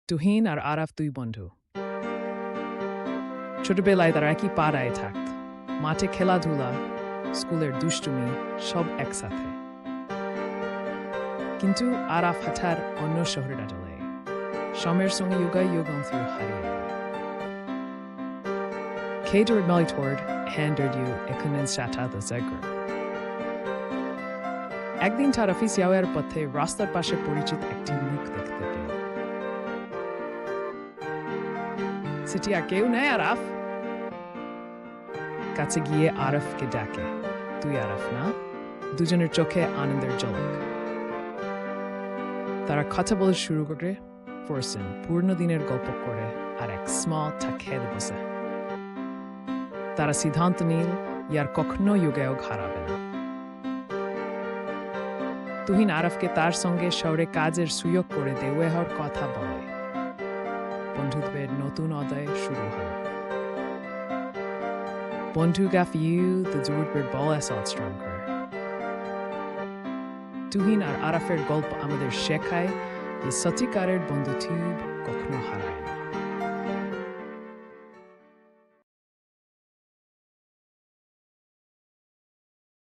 তুহিন আর আরাফ দুই বন্ধু। ছোটবেলায় তারা একই পাড়ায় থাকত। মাঠে খেলাধুলা, স্কুলের দুষ্টুমি সব একসাথে। কিন্তু আরাফ হঠাৎ অন্য শহরে চলে যায়। সময়ের সঙ্গে যুগান্তর হারিয়ে যায়। Kader Melitord handed you ekonen satata zegr. একদিন তার অফিস যাওয়ার পথে রাস্তার পাশে পরিচিত একটি মুখ দেখতে পেল। সেটি আর কেউ নেই আরাফ। কাছে গিয়ে আরাফকে ডাকে, তুই আরাফ না? দুজনের চোখে আনন্দের ঝলক। তারা কথা বলে শুরু করে পড়ছেন পূর্ণ দিনের গল্প করে আর এক স্মল চা খেতে বসে। তারা সিদ্ধান্ত নিল ইয়ার কখনো যুগেও হারাবে না। তুহিন আরাফকে তার সঙ্গে শহরে কাজের সুযোগ করে দেওয়ার কথা বলে। বন্ধুত্বের নতুন অধ্যায় শুরু হল। বন্ধুগাফ ইউ the জোরবের বয়স অস্ট্রঙ্কার। তুহিন আর আরাফের গল্প আমাদের শেখায় যে সত্যিকারের বন্ধুত্ব কখনো হারায় না।